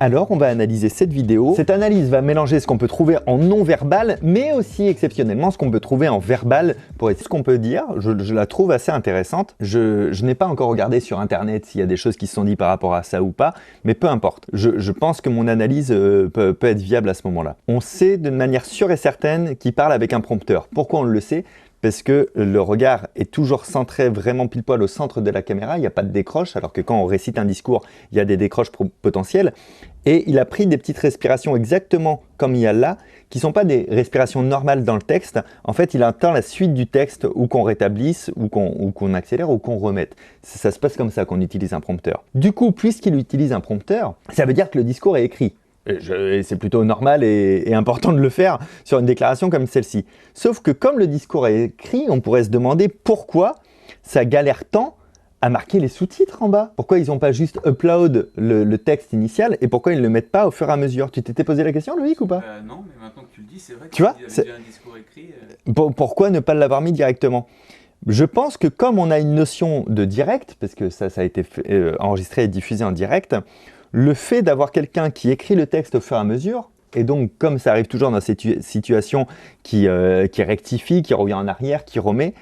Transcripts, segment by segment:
Alors on va analyser cette vidéo. Cette analyse va mélanger ce qu'on peut trouver en non-verbal, mais aussi exceptionnellement ce qu'on peut trouver en verbal. Pour être ce qu'on peut dire, je la trouve assez intéressante. Je n'ai pas encore regardé sur internet s'il y a des choses qui se sont dites par rapport à ça ou pas, mais peu importe. Je pense que mon analyse peut être viable à ce moment-là. On sait d'une manière sûre et certaine qu'il parle avec un prompteur. Pourquoi on le sait ? Parce que le regard est toujours centré vraiment pile poil au centre de la caméra, il n'y a pas de décroche, alors que quand on récite un discours, il y a des décroches potentielles. Et il a pris des petites respirations exactement comme il y a là, qui ne sont pas des respirations normales dans le texte. En fait, il attend la suite du texte ou qu'on rétablisse, ou qu'on accélère, ou qu'on remette. Ça se passe comme ça qu'on utilise un prompteur. Du coup, puisqu'il utilise un prompteur, ça veut dire que le discours est écrit. C'est plutôt normal et important de le faire sur une déclaration comme celle-ci. Sauf que comme le discours est écrit, on pourrait se demander pourquoi ça galère tant à marquer les sous-titres en bas. Pourquoi ils n'ont pas juste upload le texte initial et pourquoi ils ne le mettent pas au fur et à mesure? Tu t'étais posé la question, Loïc, ou pas? Non, mais maintenant que tu le dis, c'est vrai que tu vois, il y avait déjà un discours écrit. Pourquoi ne pas l'avoir mis directement? Je pense que comme on a une notion de direct, parce que ça a été enregistré et diffusé en direct, le fait d'avoir quelqu'un qui écrit le texte au fur et à mesure, et donc comme ça arrive toujours dans cette situation qui rectifie, qui revient en arrière, qui remet,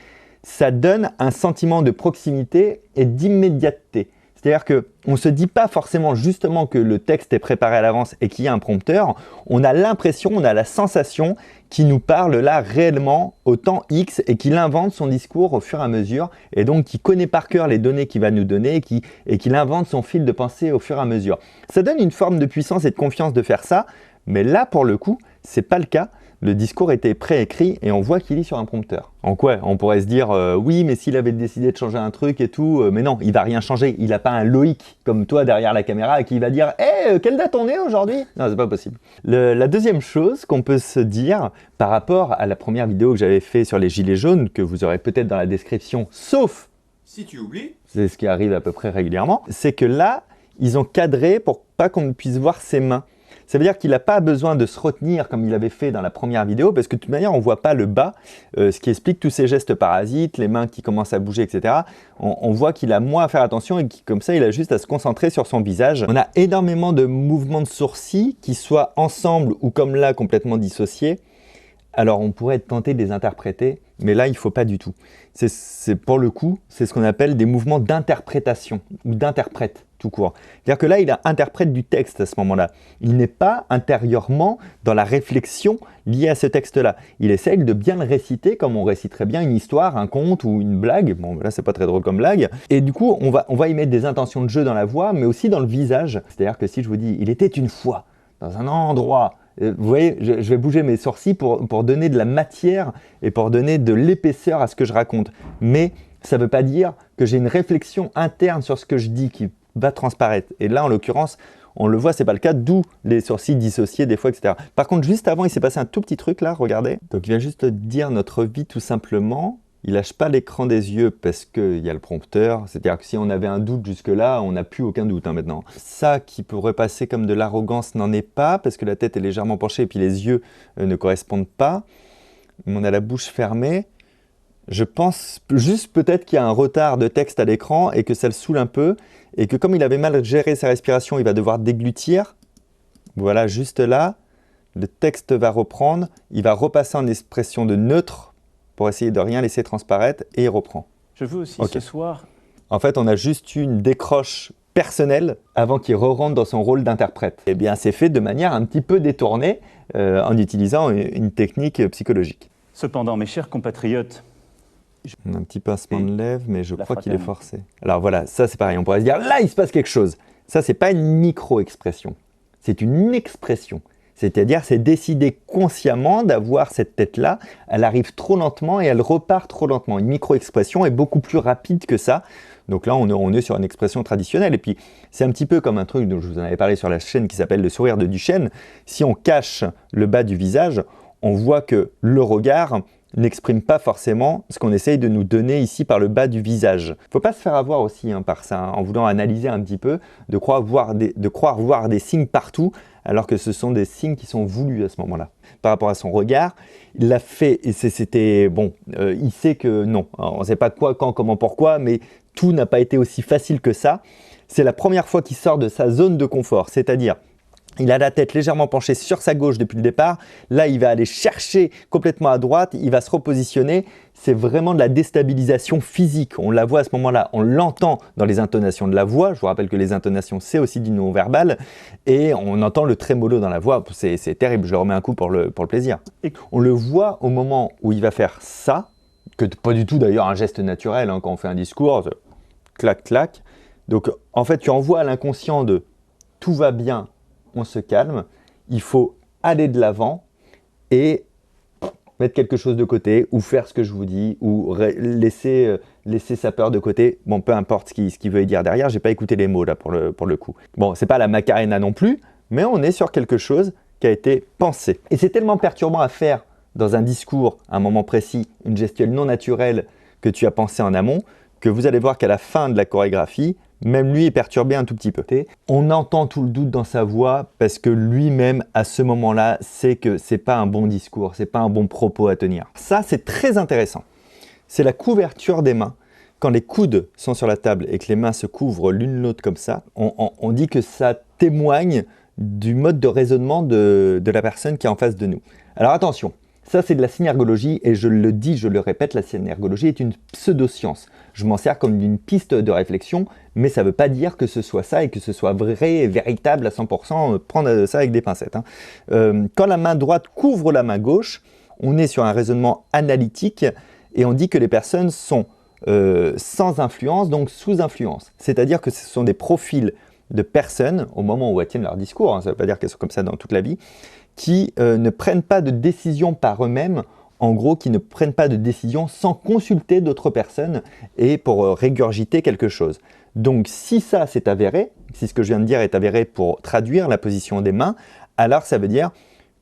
ça donne un sentiment de proximité et d'immédiateté. C'est-à-dire qu'on ne se dit pas forcément justement que le texte est préparé à l'avance et qu'il y a un prompteur, on a l'impression, on a la sensation qu'il nous parle là réellement au temps X et qu'il invente son discours au fur et à mesure et donc qu'il connaît par cœur les données qu'il va nous donner et qu'il invente son fil de pensée au fur et à mesure. Ça donne une forme de puissance et de confiance de faire ça, mais là pour le coup, ce n'est pas le cas. Le discours était préécrit et on voit qu'il lit sur un prompteur. En quoi on pourrait se dire oui, mais s'il avait décidé de changer un truc et tout, mais non, il va rien changer. Il n'a pas un Loïc comme toi derrière la caméra qui va dire hey, quelle date on est aujourd'hui? Non, c'est pas possible. La deuxième chose qu'on peut se dire par rapport à la première vidéo que j'avais fait sur les gilets jaunes, que vous aurez peut-être dans la description, sauf si tu oublies, c'est ce qui arrive à peu près régulièrement, c'est que là, ils ont cadré pour pas qu'on ne puisse voir ses mains. Ça veut dire qu'il n'a pas besoin de se retenir comme il avait fait dans la première vidéo parce que de toute manière, on ne voit pas le bas, ce qui explique tous ces gestes parasites, les mains qui commencent à bouger, etc. On voit qu'il a moins à faire attention et que comme ça, il a juste à se concentrer sur son visage. On a énormément de mouvements de sourcils qui soient ensemble ou comme là, complètement dissociés. Alors, on pourrait être tenté de les interpréter, mais là, il ne faut pas du tout. Pour le coup, c'est ce qu'on appelle des mouvements d'interprétation ou d'interprète tout court. C'est-à-dire que là, il interprète du texte à ce moment-là. Il n'est pas intérieurement dans la réflexion liée à ce texte-là. Il essaye de bien le réciter comme on réciterait bien une histoire, un conte ou une blague. Bon, là, c'est pas très drôle comme blague. Et du coup, on va y mettre des intentions de jeu dans la voix, mais aussi dans le visage. C'est-à-dire que si je vous dis « il était une fois dans un endroit », vous voyez, je vais bouger mes sourcils pour donner de la matière et pour donner de l'épaisseur à ce que je raconte. Mais ça ne veut pas dire que j'ai une réflexion interne sur ce que je dis qui va transparaître. Et là, en l'occurrence, on le voit, c'est pas le cas, d'où les sourcils dissociés des fois, etc. Par contre, juste avant, il s'est passé un tout petit truc là, regardez. Donc, il vient juste dire notre vie tout simplement. Il lâche pas l'écran des yeux parce qu'il y a le prompteur. C'est-à-dire que si on avait un doute jusque-là, on n'a plus aucun doute maintenant. Ça qui pourrait passer comme de l'arrogance n'en est pas parce que la tête est légèrement penchée et puis les yeux ne correspondent pas. On a la bouche fermée. Je pense juste peut-être qu'il y a un retard de texte à l'écran et que ça le saoule un peu et que comme il avait mal géré sa respiration, il va devoir déglutir. Voilà, juste là, le texte va reprendre. Il va repasser en expression de neutre pour essayer de rien laisser transparaître, et il reprend. Je veux aussi ce soir... En fait, on a juste eu une décroche personnelle avant qu'il re-rentre dans son rôle d'interprète. Eh bien, c'est fait de manière un petit peu détournée en utilisant une technique psychologique. Cependant, mes chers compatriotes... On a un petit pincement de lèvres, mais je crois qu'il est forcé. Alors voilà, ça c'est pareil, on pourrait se dire, là il se passe quelque chose. Ça, c'est pas une micro-expression, c'est une expression. C'est-à-dire, c'est décider consciemment d'avoir cette tête-là. Elle arrive trop lentement et elle repart trop lentement. Une micro-expression est beaucoup plus rapide que ça. Donc là, on est sur une expression traditionnelle. Et puis, c'est un petit peu comme un truc dont je vous en avais parlé sur la chaîne qui s'appelle le sourire de Duchesne. Si on cache le bas du visage, on voit que le regard n'exprime pas forcément ce qu'on essaye de nous donner ici par le bas du visage. Il ne faut pas se faire avoir aussi par ça, en voulant analyser un petit peu, de croire voir des signes partout, alors que ce sont des signes qui sont voulus à ce moment-là. Par rapport à son regard, il l'a fait, et c'était bon, il sait que non, on ne sait pas quoi, quand, comment, pourquoi, mais tout n'a pas été aussi facile que ça. C'est la première fois qu'il sort de sa zone de confort, c'est-à-dire Il a la tête légèrement penchée sur sa gauche depuis le départ. Là, il va aller chercher complètement à droite. Il va se repositionner. C'est vraiment de la déstabilisation physique. On la voit à ce moment-là. On l'entend dans les intonations de la voix. Je vous rappelle que les intonations, c'est aussi du non-verbal. Et on entend le trémolo dans la voix. C'est terrible. Je le remets un coup pour le plaisir. Et on le voit au moment où il va faire ça, que pas du tout d'ailleurs un geste naturel hein, quand on fait un discours. Clac, clac. Donc, en fait, tu envoies à l'inconscient de « tout va bien ». On se calme, il faut aller de l'avant et mettre quelque chose de côté ou faire ce que je vous dis ou laisser sa peur de côté. Bon, peu importe ce qu'il veut dire derrière, j'ai pas écouté les mots là pour le coup. Bon, c'est pas la Macarena non plus, mais on est sur quelque chose qui a été pensé. Et c'est tellement perturbant à faire dans un discours, à un moment précis, une gestuelle non naturelle que tu as pensé en amont, que vous allez voir qu'à la fin de la chorégraphie, même lui est perturbé un tout petit peu. On entend tout le doute dans sa voix parce que lui-même, à ce moment-là, sait que c'est pas un bon discours, c'est pas un bon propos à tenir. Ça, c'est très intéressant. C'est la couverture des mains. Quand les coudes sont sur la table et que les mains se couvrent l'une l'autre comme ça, on dit que ça témoigne du mode de raisonnement de la personne qui est en face de nous. Alors attention, ça c'est de la synergologie et je le dis, je le répète, la synergologie est une pseudo-science. Je m'en sers comme d'une piste de réflexion, mais ça ne veut pas dire que ce soit ça et que ce soit vrai et véritable à 100%, prendre ça avec des pincettes. Hein. Quand la main droite couvre la main gauche, on est sur un raisonnement analytique et on dit que les personnes sont sans influence, donc sous influence. C'est-à-dire que ce sont des profils de personnes, au moment où elles tiennent leur discours, hein, ça ne veut pas dire qu'elles sont comme ça dans toute la vie, qui ne prennent pas de décision par eux-mêmes, en gros, qui ne prennent pas de décision sans consulter d'autres personnes et pour régurgiter quelque chose. Donc, si ça c'est avéré, si ce que je viens de dire est avéré pour traduire la position des mains, alors ça veut dire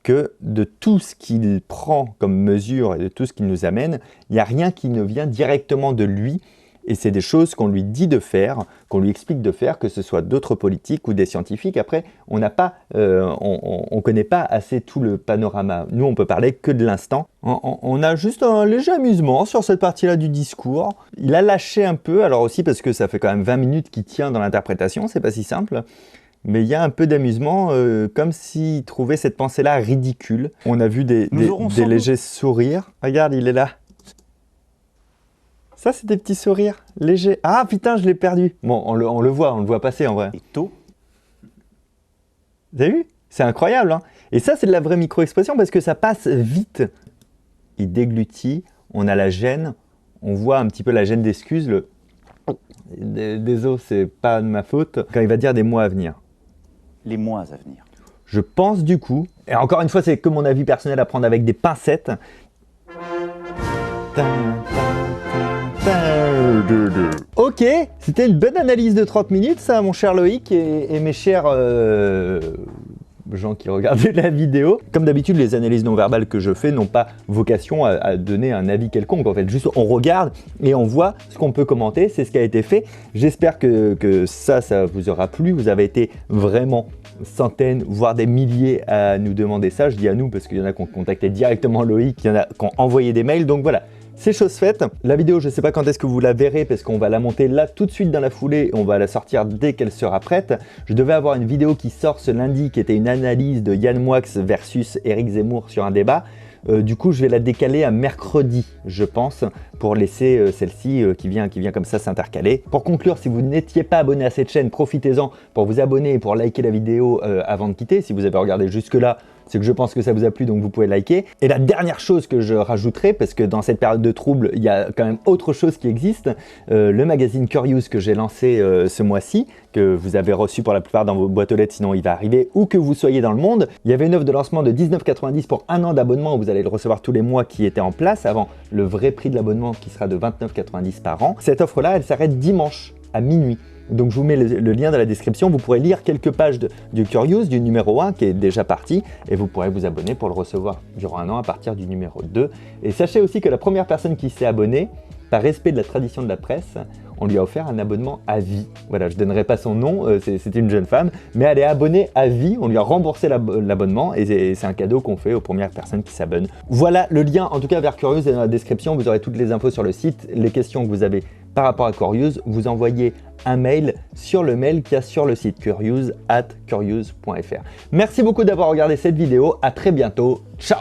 que de tout ce qu'il prend comme mesure et de tout ce qu'il nous amène, il n'y a rien qui ne vient directement de lui. Et c'est des choses qu'on lui dit de faire, qu'on lui explique de faire, que ce soit d'autres politiques ou des scientifiques. Après, on connaît pas assez tout le panorama. Nous, on peut parler que de l'instant. On a juste un léger amusement sur cette partie-là du discours. Il a lâché un peu, alors aussi parce que ça fait quand même 20 minutes qu'il tient dans l'interprétation, c'est pas si simple. Mais il y a un peu d'amusement, comme s'il trouvait cette pensée-là ridicule. On a vu des légers sourires. Regarde, il est là. Ça, c'est des petits sourires légers. Ah putain, je l'ai perdu. Bon, on le voit passer en vrai. Et tôt. Vous avez vu? C'est incroyable. Hein, et ça, c'est de la vraie micro-expression parce que ça passe vite. Il déglutit, on a la gêne, on voit un petit peu la gêne d'excuse. Désolé, c'est pas de ma faute. Quand il va dire des mois à venir. Les mois à venir. Je pense du coup, et encore une fois, c'est que mon avis personnel à prendre avec des pincettes. Ok, c'était une bonne analyse de 30 minutes ça mon cher Loïc et mes chers gens qui regardaient la vidéo. Comme d'habitude, les analyses non verbales que je fais n'ont pas vocation à donner un avis quelconque. En fait, juste on regarde et on voit ce qu'on peut commenter, c'est ce qui a été fait. J'espère que ça vous aura plu. Vous avez été vraiment centaines, voire des milliers à nous demander ça. Je dis à nous parce qu'il y en a qui ont contacté directement Loïc, il y en a qui ont envoyé des mails. Donc voilà. C'est chose faite. La vidéo, je ne sais pas quand est-ce que vous la verrez parce qu'on va la monter là tout de suite dans la foulée et on va la sortir dès qu'elle sera prête. Je devais avoir une vidéo qui sort ce lundi qui était une analyse de Yann Moix versus Éric Zemmour sur un débat. Du coup, je vais la décaler à mercredi, je pense, pour laisser celle-ci qui vient comme ça s'intercaler. Pour conclure, si vous n'étiez pas abonné à cette chaîne, profitez-en pour vous abonner et pour liker la vidéo avant de quitter. Si vous avez regardé jusque-là, c'est que je pense que ça vous a plu, donc vous pouvez liker. Et la dernière chose que je rajouterai, parce que dans cette période de trouble, il y a quand même autre chose qui existe, le magazine Curious que j'ai lancé ce mois-ci, que vous avez reçu pour la plupart dans vos boîtes aux lettres, sinon il va arriver, où que vous soyez dans le monde. Il y avait une offre de lancement de 19,90 pour un an d'abonnement, où vous allez le recevoir tous les mois qui était en place, avant le vrai prix de l'abonnement qui sera de 29,90 par an. Cette offre-là, elle s'arrête dimanche à minuit. Donc je vous mets le lien dans la description, vous pourrez lire quelques pages du Curious, du numéro 1 qui est déjà parti et vous pourrez vous abonner pour le recevoir durant un an à partir du numéro 2. Et sachez aussi que la première personne qui s'est abonnée, par respect de la tradition de la presse, on lui a offert un abonnement à vie. Voilà, je ne donnerai pas son nom, c'est une jeune femme, mais elle est abonnée à vie, on lui a remboursé l'abonnement et c'est un cadeau qu'on fait aux premières personnes qui s'abonnent. Voilà, le lien en tout cas vers Curious est dans la description, vous aurez toutes les infos sur le site, les questions que vous avez par rapport à Curious, vous envoyez un mail sur le mail qu'il y a sur le site curious@curious.fr. Merci beaucoup d'avoir regardé cette vidéo, à très bientôt, ciao!